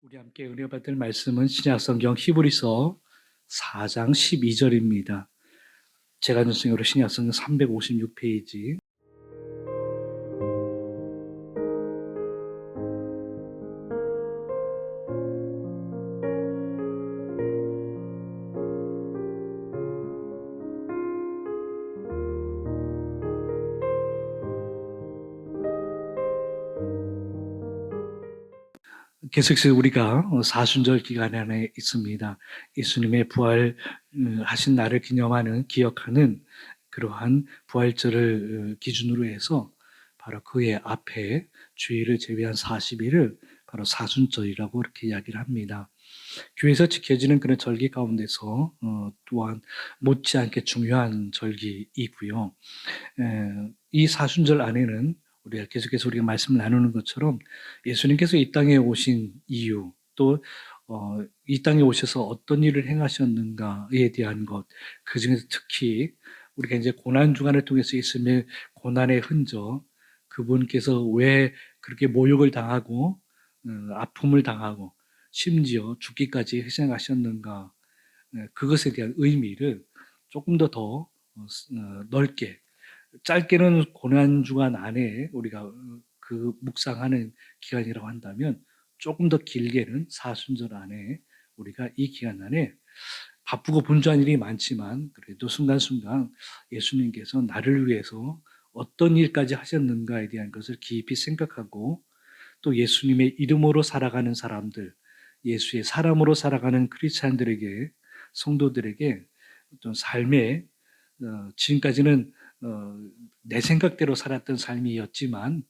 우리 함께 은혜 받을 말씀은 신약성경 히브리서 4장 12절입니다. 제가 전승으로 신약성경 356페이지. 계속해서 우리가 사순절 기간 안에 있습니다. 예수님의 부활 하신 날을 기억하는 그러한 부활절을 기준으로 해서 바로 그의 앞에 주일을 제외한 40일을 바로 사순절이라고 이렇게 이야기를 합니다. 교회에서 지켜지는 그런 절기 가운데서 또한 못지않게 중요한 절기이고요. 이 사순절 안에는 우리가 계속해서 우리가 말씀을 나누는 것처럼 예수님께서 이 땅에 오신 이유, 또 이 땅에 오셔서 어떤 일을 행하셨는가에 대한 것, 그 중에서 특히 우리가 이제 고난 주간을 통해서 예수님의 고난의 흔적, 그분께서 왜 그렇게 모욕을 당하고 아픔을 당하고 심지어 죽기까지 희생하셨는가, 그것에 대한 의미를 조금 더 넓게, 짧게는 고난주간 안에 우리가 그 묵상하는 기간이라고 한다면 조금 더 길게는 사순절 안에 우리가 이 기간 안에 바쁘고 분주한 일이 많지만 그래도 순간순간 예수님께서 나를 위해서 어떤 일까지 하셨는가에 대한 것을 깊이 생각하고, 또 예수님의 이름으로 살아가는 사람들, 예수의 사람으로 살아가는 크리스찬들에게, 성도들에게 어떤 삶의 지금까지는 내 생각대로 살았던 삶이었지만,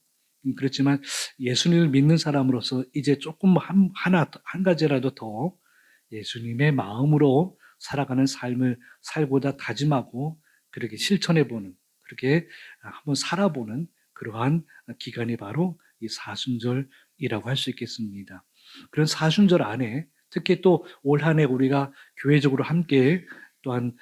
그렇지만 예수님을 믿는 사람으로서 이제 조금 한 가지라도 더 예수님의 마음으로 살아가는 삶을 살고자 다짐하고 그렇게 실천해보는, 그렇게 한번 살아보는 그러한 기간이 바로 이 사순절이라고 할 수 있겠습니다. 그런 사순절 안에 특히 또 올 한 해 우리가 교회적으로 함께 또한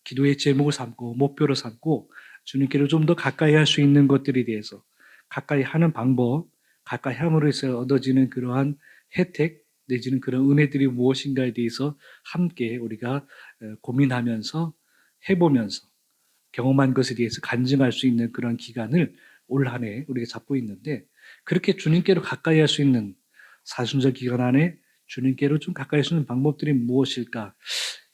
기도의 제목을 삼고 목표를 삼고 주님께로 좀 더 가까이 할 수 있는 것들에 대해서, 가까이 하는 방법, 가까이 함으로 해서 얻어지는 그러한 혜택 내지는 그런 은혜들이 무엇인가에 대해서 함께 우리가 고민하면서 해보면서 경험한 것에 대해서 간증할 수 있는 그런 기간을 올 한 해 우리가 잡고 있는데, 그렇게 주님께로 가까이 할 수 있는 사순절 기간 안에 주님께로 좀 가까이 할 수 있는 방법들이 무엇일까?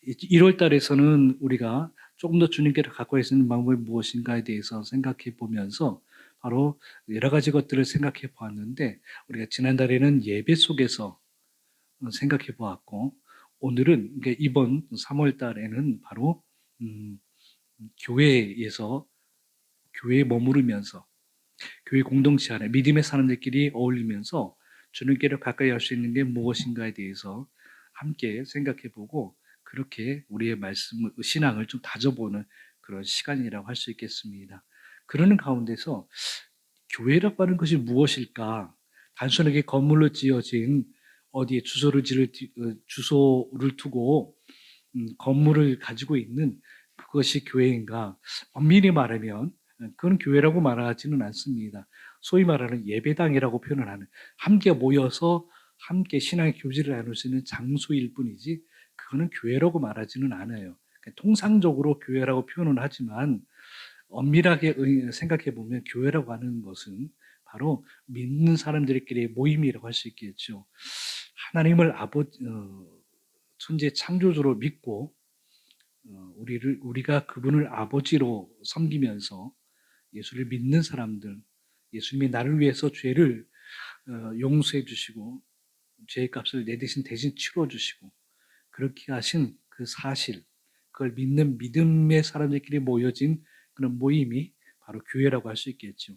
1월 달에서는 우리가 조금 더 주님께로 가까이 할 수 있는 방법이 무엇인가에 대해서 생각해 보면서 바로 여러 가지 것들을 생각해 보았는데, 우리가 지난달에는 예배 속에서 생각해 보았고, 오늘은 이번 3월 달에는 바로 교회에서, 교회에 머무르면서 교회 공동체 안에 믿음의 사람들끼리 어울리면서 주님께로 가까이 할 수 있는 게 무엇인가에 대해서 함께 생각해 보고, 그렇게 우리의 말씀, 신앙을 좀 다져보는 그런 시간이라고 할 수 있겠습니다. 그러는 가운데서 교회라고 하는 것이 무엇일까? 단순하게 건물로 지어진 어디에 주소를 두고 건물을 가지고 있는 그것이 교회인가? 엄밀히 말하면 그건 교회라고 말하지는 않습니다. 소위 말하는 예배당이라고 표현을 하는, 함께 모여서 함께 신앙의 교제를 나눌 수 있는 장소일 뿐이지 그거는 교회라고 말하지는 않아요. 통상적으로 교회라고 표현을 하지만 엄밀하게 생각해 보면 교회라고 하는 것은 바로 믿는 사람들끼리의 모임이라고 할 수 있겠죠. 하나님을 천지 창조주로 믿고 우리가 그분을 아버지로 섬기면서 예수를 믿는 사람들, 예수님이 나를 위해서 죄를 용서해 주시고 죄의 값을 내 대신 치러 주시고 그렇게 하신 그 사실, 그걸 믿는 믿음의 사람들끼리 모여진 그런 모임이 바로 교회라고 할 수 있겠죠.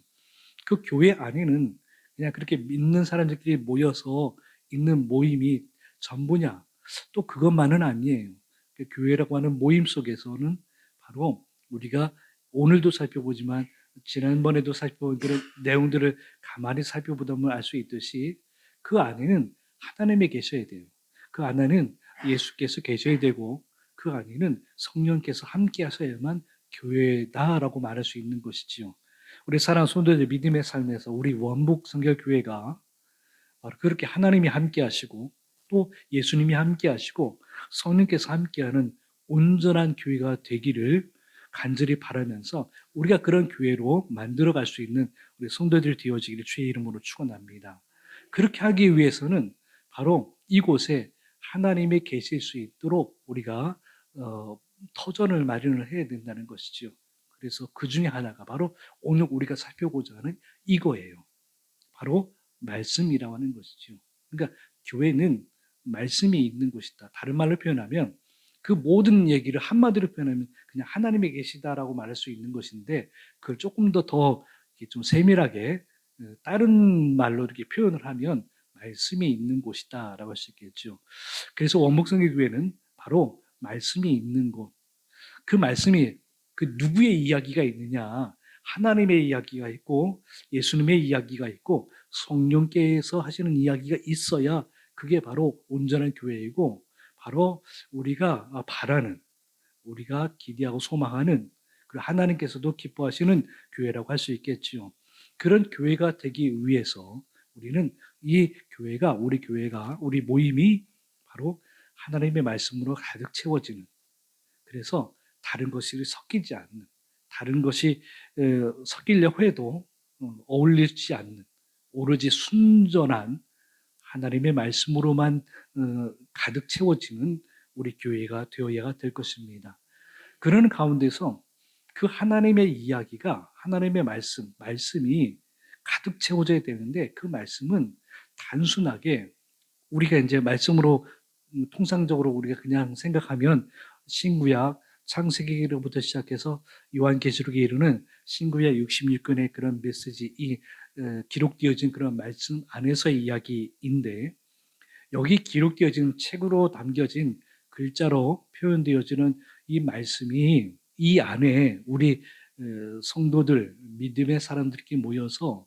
그 교회 안에는 그냥 그렇게 믿는 사람들끼리 모여서 있는 모임이 전부냐? 또 그것만은 아니에요. 그 교회라고 하는 모임 속에서는 바로 우리가 오늘도 살펴보지만 지난번에도 살펴본 그런 내용들을 가만히 살펴보면 알 수 있듯이 그 안에는 하나님이 계셔야 돼요. 그 안에는 예수께서 계셔야 되고 그 안에는 성령께서 함께 하셔야만 교회다라고 말할 수 있는 것이지요. 우리 사랑하는 성도들, 믿음의 삶에서 우리 원북 성결교회가 바로 그렇게 하나님이 함께 하시고 또 예수님이 함께 하시고 성령께서 함께하는 온전한 교회가 되기를 간절히 바라면서 우리가 그런 교회로 만들어갈 수 있는 우리 성도들이 되어지기를 주의 이름으로 축원합니다. 그렇게 하기 위해서는 바로 이곳에 하나님이 계실 수 있도록 우리가 터전을 마련을 해야 된다는 것이지요. 그래서 그 중에 하나가 바로 오늘 우리가 살펴보자 하는 이거예요. 바로 말씀이라고 하는 것이죠. 그러니까 교회는 말씀이 있는 곳이다. 다른 말로 표현하면 그 모든 얘기를 한마디로 표현하면 그냥 하나님이 계시다라고 말할 수 있는 것인데 그걸 조금 더 좀 세밀하게 다른 말로 이렇게 표현을 하면 말씀이 있는 곳이다라고 할 수 있겠죠. 그래서 원목성의 교회는 바로 말씀이 있는 곳. 그 말씀이 그 누구의 이야기가 있느냐? 하나님의 이야기가 있고 예수님의 이야기가 있고 성령께서 하시는 이야기가 있어야 그게 바로 온전한 교회이고 바로 우리가 바라는 우리가 기대하고 소망하는 그 하나님께서도 기뻐하시는 교회라고 할 수 있겠지요. 그런 교회가 되기 위해서 우리는 이 교회가 우리 모임이 바로 하나님의 말씀으로 가득 채워지는 그래서 다른 것이 섞이지 않는 다른 것이 섞이려고 해도 어울리지 않는 오로지 순전한 하나님의 말씀으로만 가득 채워지는 우리 교회가 되어야 될 것입니다. 그런 가운데서 그 하나님의 이야기가 하나님의 말씀이 가득 채워져야 되는데 그 말씀은 단순하게 우리가 이제 말씀으로 통상적으로 우리가 그냥 생각하면 신구약 창세기로부터 시작해서 요한계시록에 이르는 신구약 66권의 그런 메시지 이 기록되어진 그런 말씀 안에서의 이야기인데 여기 기록되어진 책으로 담겨진 글자로 표현되어지는 이 말씀이 이 안에 우리 성도들 믿음의 사람들끼리 모여서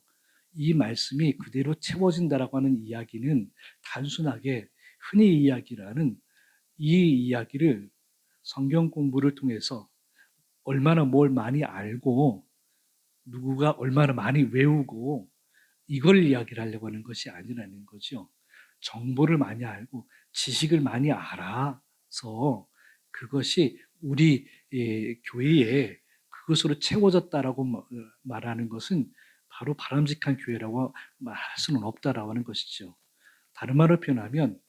이 말씀이 그대로 채워진다라고 하는 이야기는 단순하게 흔히 이야기라는 이 이야기를 성경 공부를 통해서 얼마나 뭘 많이 알고 누구가 얼마나 많이 외우고 이걸 이야기를 하려고 하는 것이 아니라는 거죠. 정보를 많이 알고 지식을 많이 알아서 그것이 우리 교회에 그것으로 채워졌다라고 말하는 것은 바로 바람직한 교회라고 말할 수는 없다라고 하는 것이죠. 다른 말로 표현하면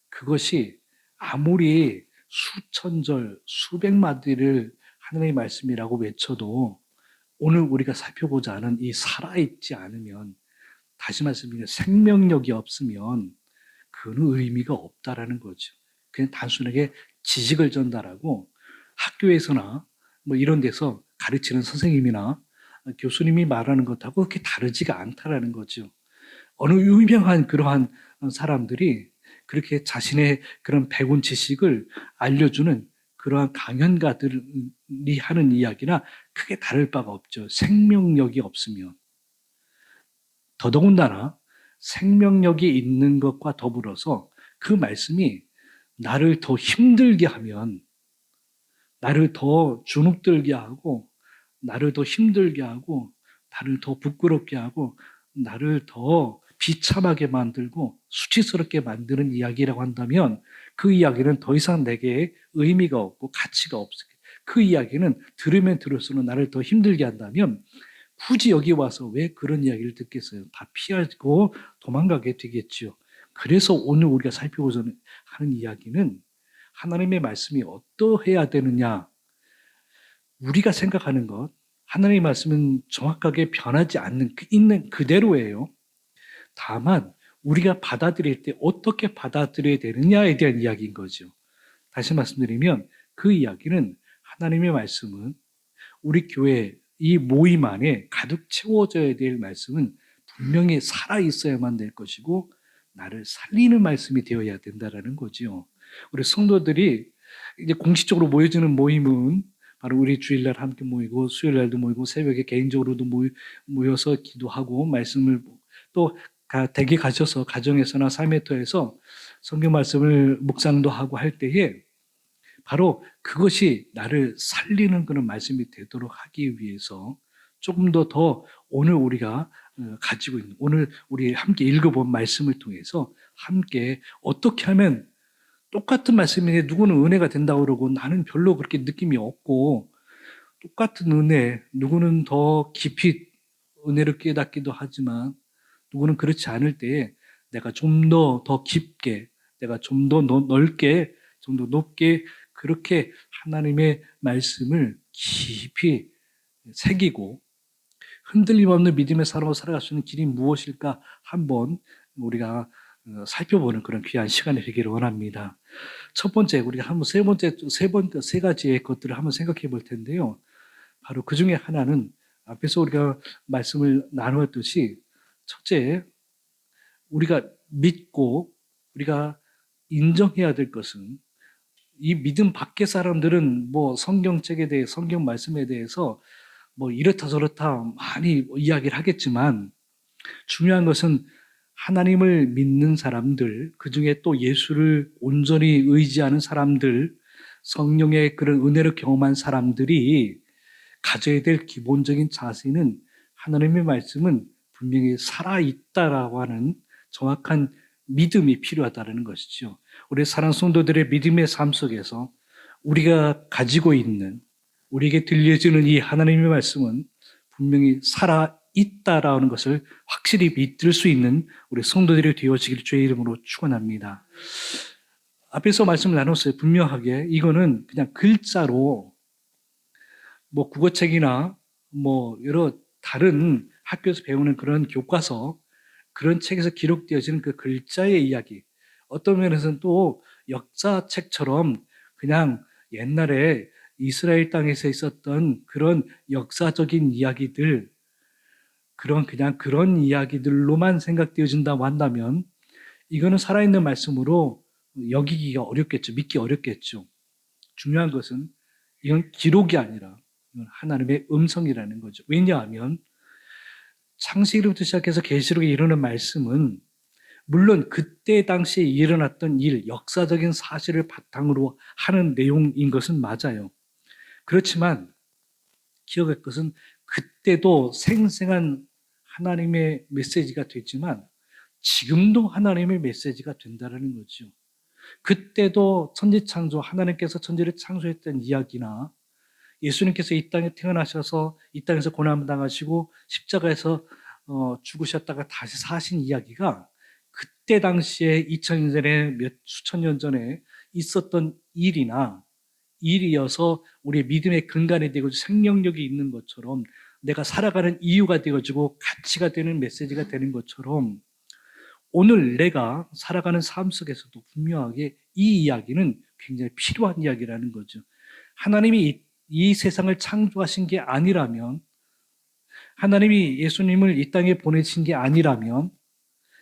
그것이 아무리 수천 절, 수백 마디를 하나님의 말씀이라고 외쳐도 오늘 우리가 살펴보자 하는 이 살아있지 않으면 다시 말씀드리면 생명력이 없으면 그는 의미가 없다라는 거죠. 그냥 단순하게 지식을 전달하고 학교에서나 뭐 이런 데서 가르치는 선생님이나 교수님이 말하는 것하고 그렇게 다르지가 않다라는 거죠. 어느 유명한 그러한 사람들이 그렇게 자신의 그런 배운 지식을 알려주는 그러한 강연가들이 하는 이야기나 크게 다를 바가 없죠. 생명력이 없으면. 더더군다나 생명력이 있는 것과 더불어서 그 말씀이 나를 더 힘들게 하면, 나를 더 주눅들게 하고, 나를 더 힘들게 하고, 나를 더 부끄럽게 하고, 나를 더 비참하게 만들고 수치스럽게 만드는 이야기라고 한다면 그 이야기는 더 이상 내게 의미가 없고 가치가 없어요. 그 이야기는 들으면 들을수록 나를 더 힘들게 한다면 굳이 여기 와서 왜 그런 이야기를 듣겠어요? 다 피하고 도망가게 되겠죠. 그래서 오늘 우리가 살펴보자 하는 이야기는 하나님의 말씀이 어떠해야 되느냐. 우리가 생각하는 것, 하나님의 말씀은 정확하게 변하지 않는 있는 그대로예요. 다만 우리가 받아들일 때 어떻게 받아들여야 되느냐에 대한 이야기인 거죠. 다시 말씀드리면 그 이야기는 하나님의 말씀은 우리 교회 이 모임 안에 가득 채워져야 될 말씀은 분명히 살아있어야만 될 것이고 나를 살리는 말씀이 되어야 된다는 거죠. 우리 성도들이 이제 공식적으로 모여지는 모임은 바로 우리 주일날 함께 모이고 수요일날도 모이고 새벽에 개인적으로도 모여서 기도하고 말씀을 또 댁에 가셔서 가정에서나 삶의 터에서 성경 말씀을 묵상도 하고 할 때에 바로 그것이 나를 살리는 그런 말씀이 되도록 하기 위해서 조금 더 오늘 우리가 가지고 있는, 오늘 우리 함께 읽어본 말씀을 통해서 함께 어떻게 하면, 똑같은 말씀인데 누구는 은혜가 된다고 그러고 나는 별로 그렇게 느낌이 없고, 똑같은 은혜, 누구는 더 깊이 은혜를 깨닫기도 하지만 누구는 그렇지 않을 때에 내가 좀 더 깊게, 내가 좀 더 넓게, 좀 더 높게 그렇게 하나님의 말씀을 깊이 새기고 흔들림 없는 믿음의 사람으로 살아갈 수 있는 길이 무엇일까 한번 우리가 살펴보는 그런 귀한 시간이 되기를 원합니다. 첫 번째, 우리가 한번 세 가지의 것들을 한번 생각해 볼 텐데요. 바로 그 중에 하나는 앞에서 우리가 말씀을 나누었듯이, 첫째, 우리가 믿고 우리가 인정해야 될 것은, 이 믿음 밖의 사람들은 뭐 성경책에 대해, 성경 말씀에 대해서 뭐 이렇다 저렇다 많이 이야기를 하겠지만, 중요한 것은 하나님을 믿는 사람들, 그 중에 또 예수를 온전히 의지하는 사람들, 성령의 그런 은혜를 경험한 사람들이 가져야 될 기본적인 자세는, 하나님의 말씀은 분명히 살아있다라고 하는 정확한 믿음이 필요하다는 것이죠. 우리 사랑 성도들의 믿음의 삶 속에서 우리가 가지고 있는, 우리에게 들려지는 이 하나님의 말씀은 분명히 살아있다라는 것을 확실히 믿을 수 있는 우리 성도들이 되어지길 주의 이름으로 축원합니다. 앞에서 말씀을 나눴어요. 분명하게 이거는 그냥 글자로, 뭐 국어책이나 뭐 여러 다른 학교에서 배우는 그런 교과서, 그런 책에서 기록되어지는 그 글자의 이야기, 어떤 면에서는 또 역사책처럼 그냥 옛날에 이스라엘 땅에서 있었던 그런 역사적인 이야기들, 그냥 그런 이야기들로만 생각되어진다고 한다면 이거는 살아있는 말씀으로 여기기가 어렵겠죠. 믿기 어렵겠죠. 중요한 것은 이건 기록이 아니라 이건 하나님의 음성이라는 거죠. 왜냐하면 창세기부터 시작해서 계시록에 이르는 말씀은 물론 그때 당시에 일어났던 일, 역사적인 사실을 바탕으로 하는 내용인 것은 맞아요. 그렇지만 기억할 것은 그때도 생생한 하나님의 메시지가 됐지만 지금도 하나님의 메시지가 된다는 거죠. 그때도 천지창조, 하나님께서 천지를 창조했던 이야기나 예수님께서 이 땅에 태어나셔서 이 땅에서 고난을 당하시고 십자가에서 죽으셨다가 다시 사신 이야기가 그때 당시에 2000년 전에, 수천 년 전에 있었던 일이어서 우리의 믿음의 근간이 되고 생명력이 있는 것처럼, 내가 살아가는 이유가 되어지고 가치가 되는 메시지가 되는 것처럼, 오늘 내가 살아가는 삶 속에서도 분명하게 이 이야기는 굉장히 필요한 이야기라는 거죠. 하나님이 이 세상을 창조하신 게 아니라면, 하나님이 예수님을 이 땅에 보내신 게 아니라면,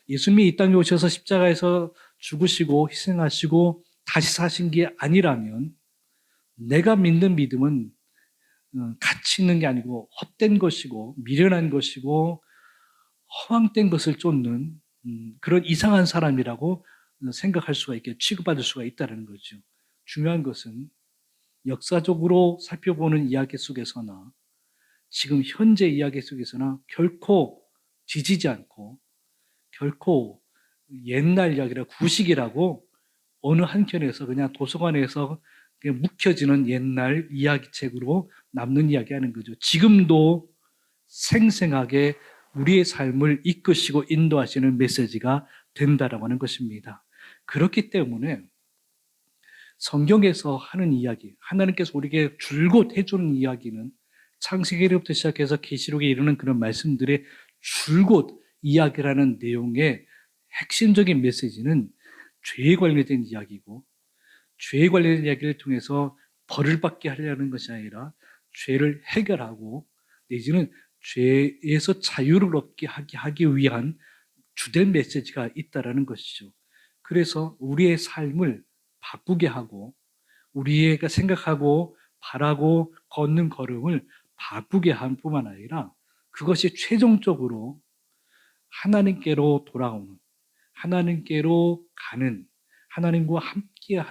예수님이 이 땅에 오셔서 십자가에서 죽으시고 희생하시고 다시 사신 게 아니라면, 내가 믿는 믿음은 가치 있는 게 아니고 헛된 것이고 미련한 것이고 허황된 것을 쫓는 그런 이상한 사람이라고 생각할 수가 있게, 취급받을 수가 있다는 거죠. 중요한 것은 역사적으로 살펴보는 이야기 속에서나 지금 현재 이야기 속에서나 결코 뒤지지 않고, 결코 옛날 이야기라 구식이라고 어느 한켠에서 그냥 도서관에서 그냥 묵혀지는 옛날 이야기책으로 남는 이야기하는 거죠. 지금도 생생하게 우리의 삶을 이끄시고 인도하시는 메시지가 된다라고 하는 것입니다. 그렇기 때문에 성경에서 하는 이야기, 하나님께서 우리에게 줄곧 해주는 이야기는 창세기부터 시작해서 계시록에 이르는 그런 말씀들의 줄곧 이야기라는 내용의 핵심적인 메시지는 죄에 관련된 이야기고, 죄에 관련된 이야기를 통해서 벌을 받게 하려는 것이 아니라 죄를 해결하고 내지는 죄에서 자유를 얻게 하기 위한 주된 메시지가 있다라는 것이죠. 그래서 우리의 삶을 바꾸게 하고 우리가 생각하고 바라고 걷는 걸음을 바꾸게 한 뿐만 아니라 그것이 최종적으로 하나님께로 돌아오는, 하나님께로 가는, 하나님과 함께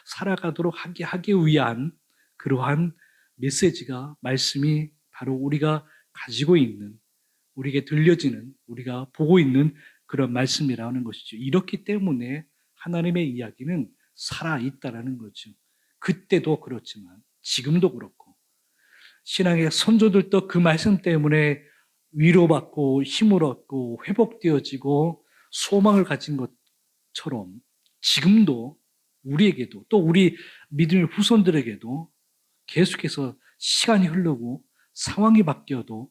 살아가도록 하기 위한 그러한 메시지가, 말씀이 바로 우리가 가지고 있는 우리에게 들려지는, 우리가 보고 있는 그런 말씀이라는 것이죠. 이렇기 때문에 하나님의 이야기는 살아있다라는 거죠. 그때도 그렇지만 지금도 그렇고 신앙의 선조들도 그 말씀 때문에 위로받고 힘을 얻고 회복되어지고 소망을 가진 것처럼 지금도 우리에게도 또 우리 믿음의 후손들에게도 계속해서 시간이 흐르고 상황이 바뀌어도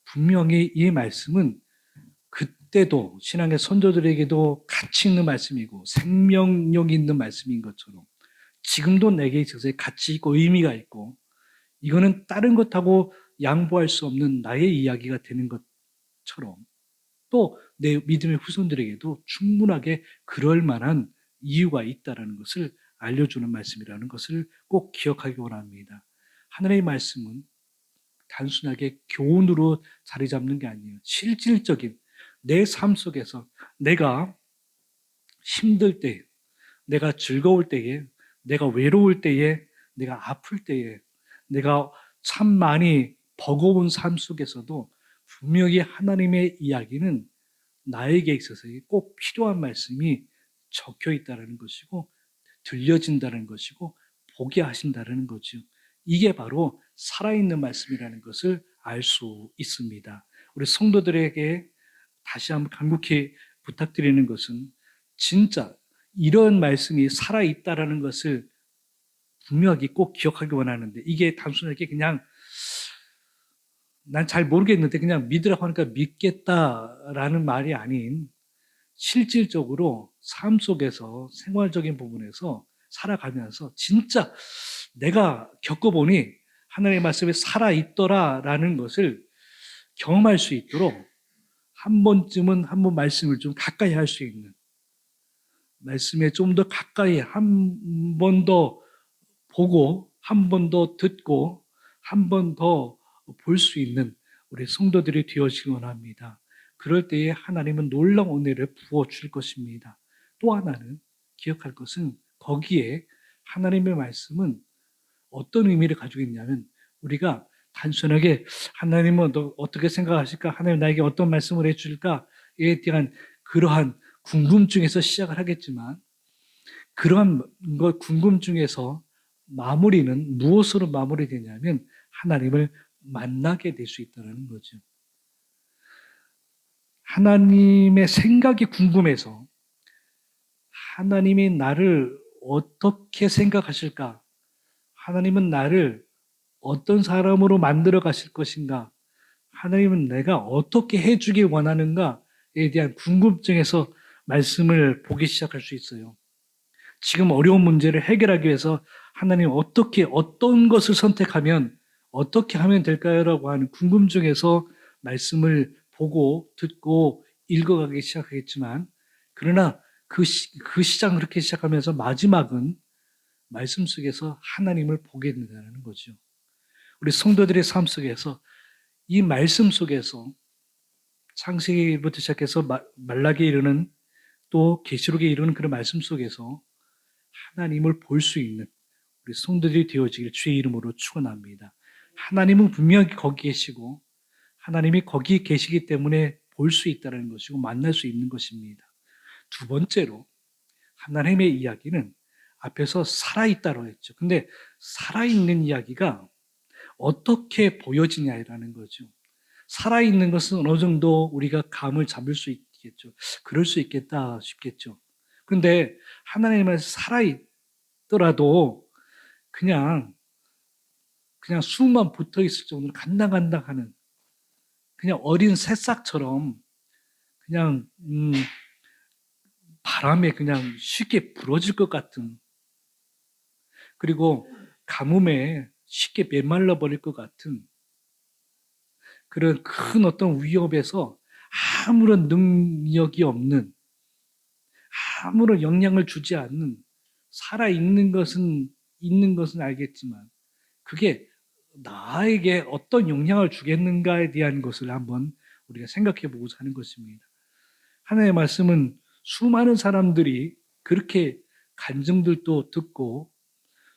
분명히 이 말씀은 그때도 신앙의 선조들에게도 가치 있는 말씀이고 생명력 있는 말씀인 것처럼 지금도 내게 있어서 가치 있고 의미가 있고 이거는 다른 것하고 양보할 수 없는 나의 이야기가 되는 것처럼 또 내 믿음의 후손들에게도 충분하게 그럴 만한 이유가 있다는 것을 알려주는 말씀이라는 것을 꼭 기억하기 원합니다. 하늘의 말씀은 단순하게 교훈으로 자리 잡는 게 아니에요. 실질적인 내 삶 속에서 내가 힘들 때, 내가 즐거울 때에, 내가 외로울 때에, 내가 아플 때에, 내가 참 많이 버거운 삶 속에서도 분명히 하나님의 이야기는 나에게 있어서 꼭 필요한 말씀이 적혀 있다는 것이고 들려진다는 것이고 보게 하신다는 거죠. 이게 바로 살아있는 말씀이라는 것을 알 수 있습니다. 우리 성도들에게 다시 한번 간곡히 부탁드리는 것은 진짜 이런 말씀이 살아있다라는 것을 분명하게 꼭 기억하기 원하는데 이게 단순하게 그냥 난 잘 모르겠는데 그냥 믿으라고 하니까 믿겠다라는 말이 아닌 실질적으로 삶 속에서 생활적인 부분에서 살아가면서 진짜 내가 겪어보니 하나님의 말씀이 살아있더라라는 것을 경험할 수 있도록 한 번쯤은 한번 말씀을 좀 가까이 할 수 있는 말씀에 좀 더 가까이 한 번 더 보고 한 번 더 듣고 한 번 더 볼 수 있는 우리 성도들이 되어지기 원합니다. 그럴 때에 하나님은 놀라운 은혜를 부어줄 것입니다. 또 하나는 기억할 것은 거기에 하나님의 말씀은 어떤 의미를 가지고 있냐면 우리가 단순하게 하나님은 어떻게 생각하실까? 하나님 나에게 어떤 말씀을 해줄까?에 대한 그러한 궁금증에서 시작을 하겠지만 그러한 궁금증에서 마무리는 무엇으로 마무리되냐면 하나님을 만나게 될 수 있다는 거죠. 하나님의 생각이 궁금해서 하나님이 나를 어떻게 생각하실까? 하나님은 나를 어떤 사람으로 만들어 가실 것인가? 하나님은 내가 어떻게 해주길 원하는가에 대한 궁금증에서 말씀을 보기 시작할 수 있어요. 지금 어려운 문제를 해결하기 위해서 하나님 어떻게 어떤 것을 선택하면 어떻게 하면 될까요?라고 하는 궁금증에서 말씀을 보고 듣고 읽어가기 시작하겠지만 그러나 그 시장 그렇게 시작하면서 마지막은 말씀 속에서 하나님을 보게 된다는 거죠. 우리 성도들의 삶 속에서 이 말씀 속에서 창세기부터 시작해서 말라기에 이르는 또 계시록에 이르는 그런 말씀 속에서 하나님을 볼 수 있는 우리 성도들이 되어지길 주의 이름으로 축원합니다. 하나님은 분명히 거기 계시고 하나님이 거기 계시기 때문에 볼 수 있다는 것이고 만날 수 있는 것입니다. 두 번째로 하나님의 이야기는 앞에서 살아있다고 했죠. 근데 살아있는 이야기가 어떻게 보여지냐라는 거죠. 살아있는 것은 어느 정도 우리가 감을 잡을 수 있겠죠. 그럴 수 있겠다 싶겠죠. 그런데 하나님의 말씀 살아있더라도 그냥 수만 붙어 있을 정도로 간당간당하는 그냥 어린 새싹처럼 그냥 바람에 그냥 쉽게 부러질 것 같은 그리고 가뭄에 쉽게 메말라 버릴 것 같은 그런 큰 어떤 위협에서 아무런 능력이 없는 아무런 영향을 주지 않는 살아있는 것은 있는 것은 알겠지만 그게 나에게 어떤 영향을 주겠는가에 대한 것을 한번 우리가 생각해 보고자 하는 것입니다. 하나님의 말씀은 수많은 사람들이 그렇게 간증들도 듣고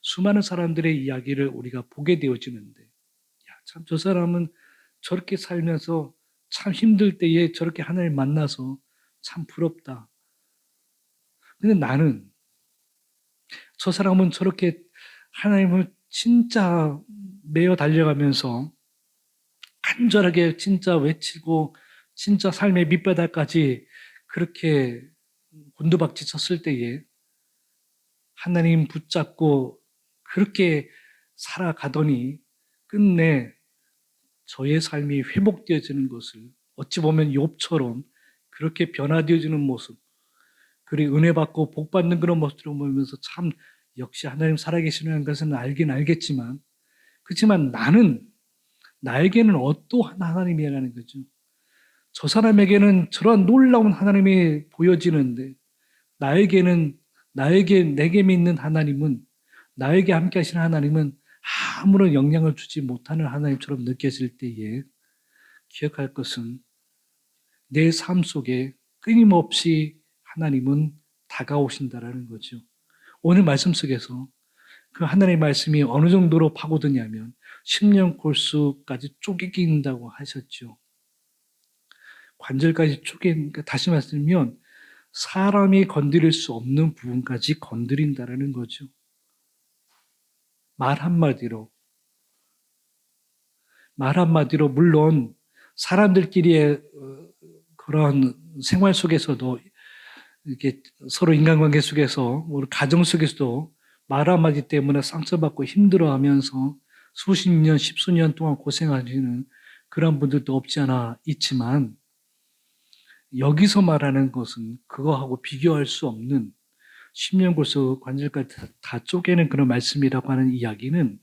수많은 사람들의 이야기를 우리가 보게 되어지는데 참 저 사람은 저렇게 살면서 참 힘들 때에 저렇게 하나님 만나서 참 부럽다. 근데 나는 저 사람은 저렇게 하나님을 진짜 매어 달려가면서 간절하게 진짜 외치고 진짜 삶의 밑바닥까지 그렇게 곤두박질 쳤을 때에 하나님 붙잡고 그렇게 살아가더니 끝내 저의 삶이 회복되어지는 것을 어찌 보면 욥처럼 그렇게 변화되어지는 모습, 그리고 은혜 받고 복 받는 그런 모습을 보면서 참 역시 하나님 살아계시는 것은 알긴 알겠지만, 그렇지만 나에게는 어떠한 하나님이라는 거죠. 저 사람에게는 저런 놀라운 하나님이 보여지는데 내게 믿는 하나님은, 나에게 함께 하시는 하나님은 아무런 영향을 주지 못하는 하나님처럼 느껴질 때에 기억할 것은 내 삶 속에 끊임없이 하나님은 다가오신다라는 거죠. 오늘 말씀 속에서 그 하나님의 말씀이 어느 정도로 파고드냐면 10년 골수까지 쪼개긴다고 하셨죠. 관절까지 쪼개니까 다시 말씀드리면 사람이 건드릴 수 없는 부분까지 건드린다라는 거죠. 말 한마디로 물론 사람들끼리의 그런 생활 속에서도 이렇게 서로 인간관계 속에서 우리 가정 속에서도 말 한마디 때문에 상처받고 힘들어하면서 수십 년, 십수년 동안 고생하시는 그런 분들도 없지 않아 있지만, 여기서 말하는 것은 그거하고 비교할 수 없는 10년 골수 관절까지 다 쪼개는 그런 말씀이라고 하는 이야기는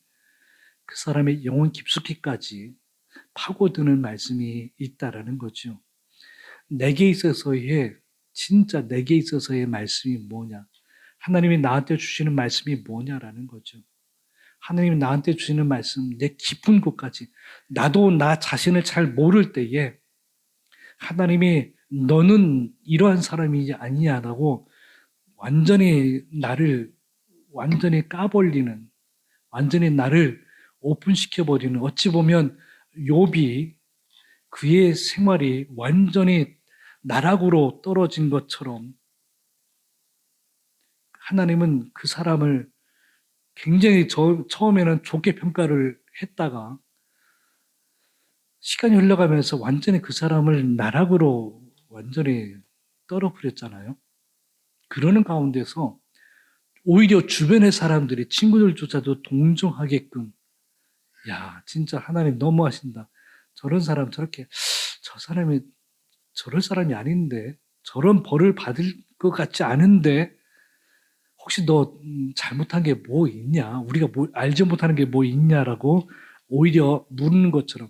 그 사람의 영혼 깊숙이까지 파고드는 말씀이 있다라는 거죠. 진짜 내게 있어서의 말씀이 뭐냐? 하나님이 나한테 주시는 말씀이 뭐냐라는 거죠. 하나님이 나한테 주시는 말씀, 내 깊은 곳까지. 나도 나 자신을 잘 모를 때에 하나님이 너는 이러한 사람이 아니야라고 완전히 나를 완전히 까버리는, 완전히 나를 오픈시켜버리는, 어찌 보면 욥이 그의 생활이 완전히 나락으로 떨어진 것처럼 하나님은 그 사람을 굉장히 처음에는 좋게 평가를 했다가 시간이 흘러가면서 완전히 그 사람을 나락으로 완전히 떨어뜨렸잖아요. 그러는 가운데서 오히려 주변의 사람들이, 친구들조차도 동정하게끔, 야, 진짜 하나님 너무하신다. 저런 사람 저 사람이 저럴 사람이 아닌데, 저런 벌을 받을 것 같지 않은데, 혹시 너 잘못한 게 뭐 있냐? 우리가 알지 못하는 게 뭐 있냐라고 오히려 묻는 것처럼,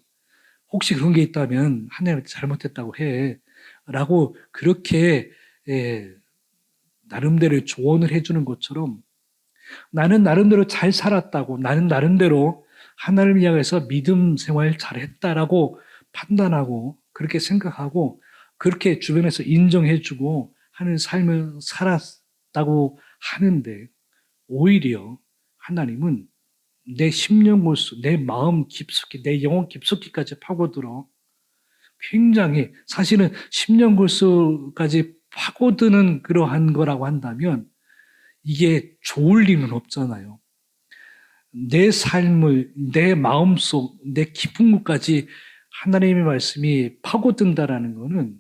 혹시 그런 게 있다면 하나님한테 잘못했다고 해. 라고 그렇게 나름대로 조언을 해주는 것처럼, 나는 나름대로 잘 살았다고, 나는 나름대로 하나님을 향해서 믿음 생활 잘했다라고 판단하고 그렇게 생각하고 그렇게 주변에서 인정해주고 하는 삶을 살았다고 하는데, 오히려 하나님은 내 심령골수, 내 마음 깊숙이, 내 영혼 깊숙이까지 파고들어 굉장히, 사실은 심령골수까지 파고드는 그러한 거라고 한다면 이게 좋을 리는 없잖아요. 내 삶을, 내 마음속, 내 깊은 곳까지 하나님의 말씀이 파고든다라는 거는,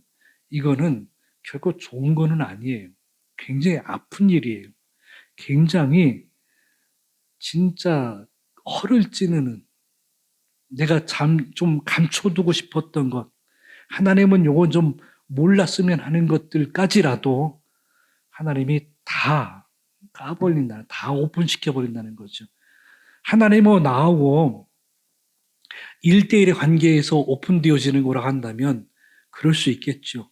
이거는 결코 좋은 거는 아니에요. 굉장히 아픈 일이에요. 굉장히 진짜 허를 찌르는, 내가 좀 감춰두고 싶었던 것, 하나님은 요건 좀 몰랐으면 하는 것들까지라도 하나님이 다 까버린다, 다 오픈시켜버린다는 거죠. 하나님하고 나하고 1대1의 관계에서 오픈되어지는 거라 한다면 그럴 수 있겠죠.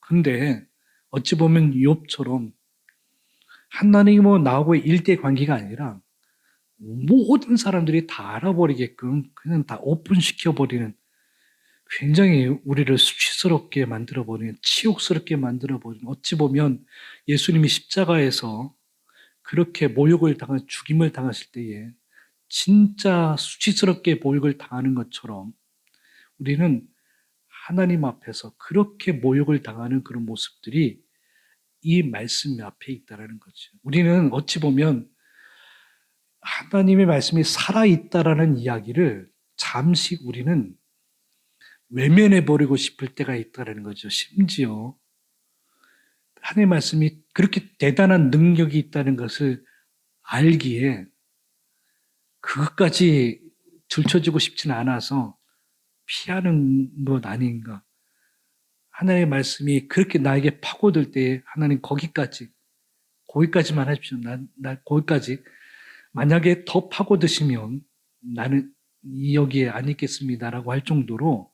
근데 어찌 보면 욥처럼 하나님하고 나하고의 1대1 관계가 아니라 모든 사람들이 다 알아버리게끔 그냥 다 오픈시켜버리는, 굉장히 우리를 수치스럽게 만들어버리는, 치욕스럽게 만들어버리는, 어찌 보면 예수님이 십자가에서 그렇게 모욕을 죽임을 당하실 때에 진짜 수치스럽게 모욕을 당하는 것처럼 우리는 하나님 앞에서 그렇게 모욕을 당하는 그런 모습들이 이 말씀 앞에 있다라는 거죠. 우리는 어찌 보면 하나님의 말씀이 살아있다라는 이야기를 잠시 우리는 외면해 버리고 싶을 때가 있다라는 거죠. 심지어 하나님의 말씀이 그렇게 대단한 능력이 있다는 것을 알기에 그것까지 들춰지고 싶지는 않아서 피하는 것 아닌가. 하나님의 말씀이 그렇게 나에게 파고들 때 하나님 거기까지만 하십시오. 거기까지. 만약에 더 파고드시면 나는 여기에 안 있겠습니다라고 할 정도로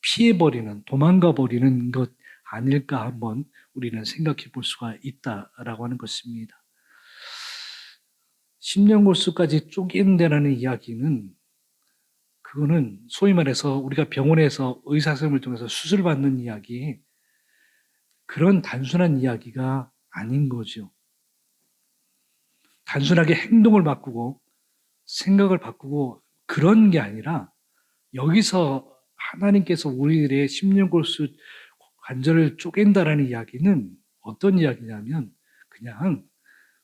피해버리는, 도망가버리는 것 아닐까 한번 우리는 생각해 볼 수가 있다라고 하는 것입니다. 심령골수까지 쪼갠다라는 이야기는 그거는 소위 말해서 우리가 병원에서 의사선생님을 통해서 수술받는 이야기, 그런 단순한 이야기가 아닌 거죠. 단순하게 행동을 바꾸고 생각을 바꾸고 그런 게 아니라 여기서 하나님께서 우리들의 심령골수 관절을 쪼갠다라는 이야기는 어떤 이야기냐면 그냥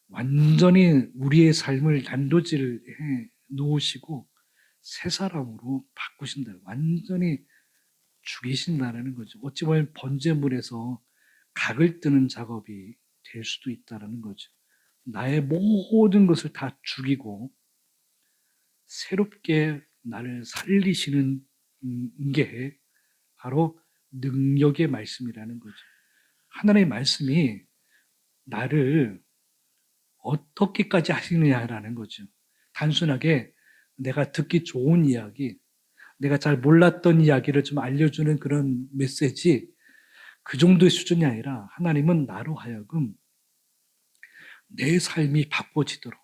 완전히 우리의 삶을 난도질해 놓으시고 새 사람으로 바꾸신다. 완전히 죽이신다는 거죠. 어찌 보면 번제물에서 각을 뜨는 작업이 될 수도 있다는 거죠. 나의 모든 것을 다 죽이고 새롭게 나를 살리시는 게 바로 능력의 말씀이라는 거죠. 하나님의 말씀이 나를 어떻게까지 하시느냐라는 거죠. 단순하게 내가 듣기 좋은 이야기, 내가 잘 몰랐던 이야기를 좀 알려주는 그런 메시지, 그 정도의 수준이 아니라 하나님은 나로 하여금 내 삶이 바꿔지도록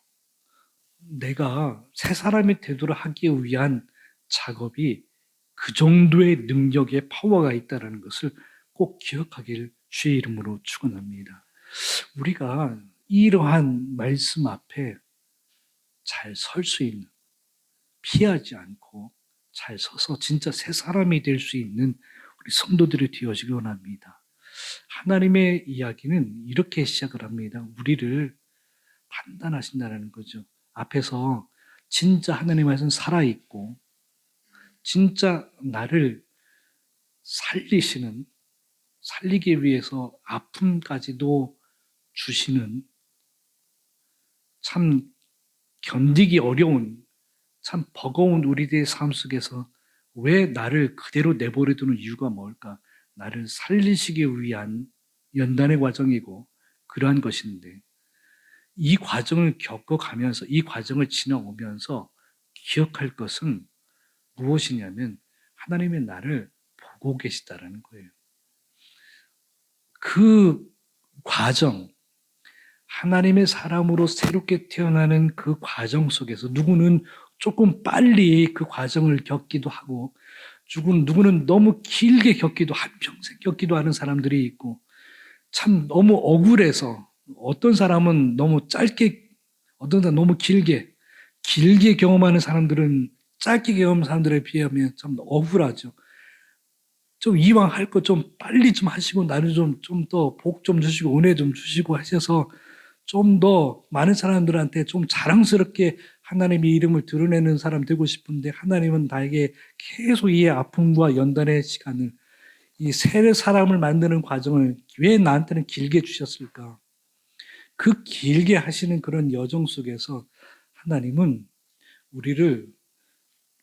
내가 새 사람이 되도록 하기 위한 작업이 그 정도의 능력의 파워가 있다는 것을 꼭 기억하길 주의 이름으로 축원합니다. 우리가 이러한 말씀 앞에 잘 설 수 있는, 피하지 않고 잘 서서 진짜 새 사람이 될 수 있는 우리 성도들이 되어지기 원합니다. 하나님의 이야기는 이렇게 시작을 합니다. 우리를 판단하신다는 거죠. 앞에서 진짜 하나님 말씀 살아있고 진짜 나를 살리기 위해서 아픔까지도 주시는 참 견디기 어려운 참 버거운 우리들의 삶 속에서 왜 나를 그대로 내버려 두는 이유가 뭘까? 나를 살리시기 위한 연단의 과정이고 그러한 것인데 이 과정을 겪어가면서 이 과정을 지나오면서 기억할 것은 무엇이냐면 하나님의 나를 보고 계시다라는 거예요. 그 과정, 하나님의 사람으로 새롭게 태어나는 그 과정 속에서 누구는 조금 빨리 그 과정을 겪기도 하고 누구는 너무 길게 겪기도 한평생 겪기도 하는 사람들이 있고 참 너무 억울해서 어떤 사람은 너무 짧게 어떤 사람 너무 길게 경험하는 사람들은 짧게 경험하는 사람들에 비하면 참 억울하죠. 좀 이왕 할 거 좀 빨리 좀 하시고 나는 좀 더 복 좀 주시고 은혜 좀 주시고 하셔서 좀 더 많은 사람들한테 좀 자랑스럽게 하나님의 이름을 드러내는 사람 되고 싶은데 하나님은 나에게 계속 이 아픔과 연단의 시간을 이 새 사람을 만드는 과정을 왜 나한테는 길게 주셨을까? 그 길게 하시는 그런 여정 속에서 하나님은 우리를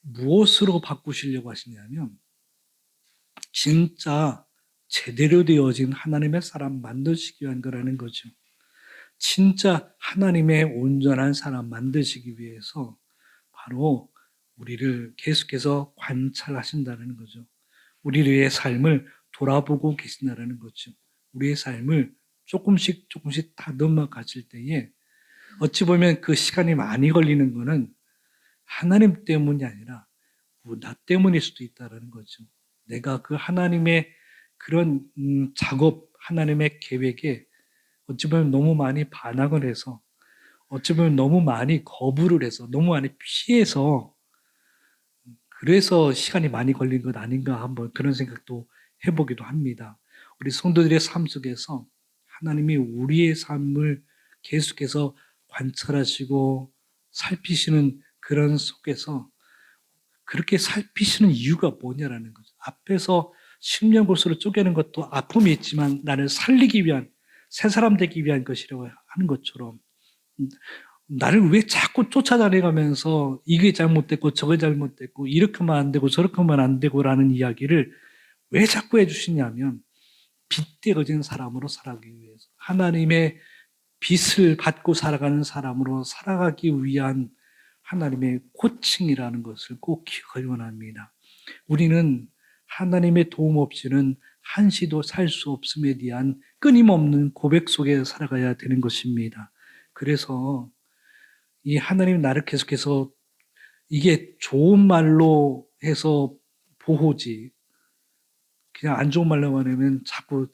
무엇으로 바꾸시려고 하시냐면 진짜 제대로 되어진 하나님의 사람 만드시기 위한 거라는 거죠. 진짜 하나님의 온전한 사람 만드시기 위해서 바로 우리를 계속해서 관찰하신다는 거죠. 우리의 삶을 돌아보고 계신다는 거죠. 우리의 삶을 조금씩 다듬어 가실 때에 어찌 보면 그 시간이 많이 걸리는 거는 하나님 때문이 아니라 나 때문일 수도 있다는 거죠. 내가 그 하나님의 그런 작업, 하나님의 계획에 어찌 보면 너무 많이 반항을 해서 어찌 보면 너무 많이 거부를 해서 너무 많이 피해서 그래서 시간이 많이 걸린 것 아닌가 한번 그런 생각도 해보기도 합니다. 우리 성도들의 삶 속에서 하나님이 우리의 삶을 계속해서 관찰하시고 살피시는 그런 속에서 그렇게 살피시는 이유가 뭐냐라는 거죠. 앞에서 십년골수로 쪼개는 것도 아픔이 있지만 나를 살리기 위한, 새 사람 되기 위한 것이라고 하는 것처럼 나를 왜 자꾸 쫓아다니면서 이게 잘못됐고 저게 잘못됐고 이렇게 하면 안 되고 저렇게 하면 안 되고라는 이야기를 왜 자꾸 해주시냐면 빚대어진 사람으로 살아가기 위해서 하나님의 빚을 받고 살아가는 사람으로 살아가기 위한 하나님의 호칭이라는 것을 꼭 기억하기 원합니다. 우리는 하나님의 도움 없이는 한시도 살 수 없음에 대한 끊임없는 고백 속에 살아가야 되는 것입니다. 그래서 이 하나님 나를 계속해서 이게 좋은 말로 해서 보호지, 그냥 안 좋은 말로 하면 자꾸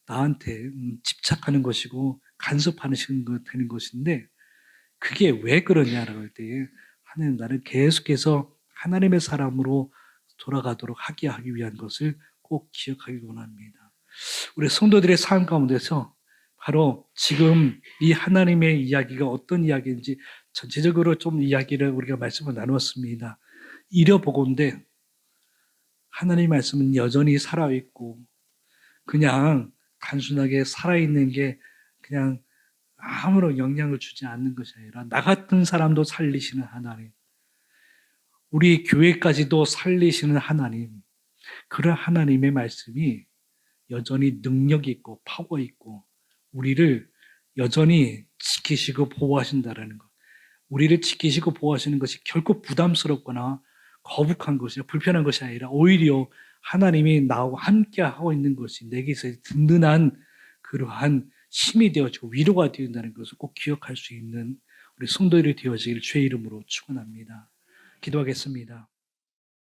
나한테 집착하는 것이고 간섭하는 되는 것인데 그게 왜 그러냐라고 할 때에 하나님 나를 계속해서 하나님의 사람으로 돌아가도록 하기 위한 것을 꼭 기억하기 원합니다. 우리 성도들의 삶 가운데서 바로 지금 이 하나님의 이야기가 어떤 이야기인지 전체적으로 좀 이야기를 우리가 말씀을 나누었습니다. 이려보건대 하나님 말씀은 여전히 살아있고 그냥 단순하게 살아있는 게 그냥 아무런 영향을 주지 않는 것이 아니라 나 같은 사람도 살리시는 하나님, 우리 교회까지도 살리시는 하나님, 그런 하나님의 말씀이 여전히 능력이 있고 파워 있고 우리를 여전히 지키시고 보호하신다라는 것. 우리를 지키시고 보호하시는 것이 결코 부담스럽거나 거북한 것이나 불편한 것이 아니라 오히려 하나님이 나하고 함께 하고 있는 것이 내게서 든든한 그러한 힘이 되어지고 위로가 되어진다는 것을 꼭 기억할 수 있는 우리 성도들이 되어지기를 주의 이름으로 축원합니다. 기도하겠습니다.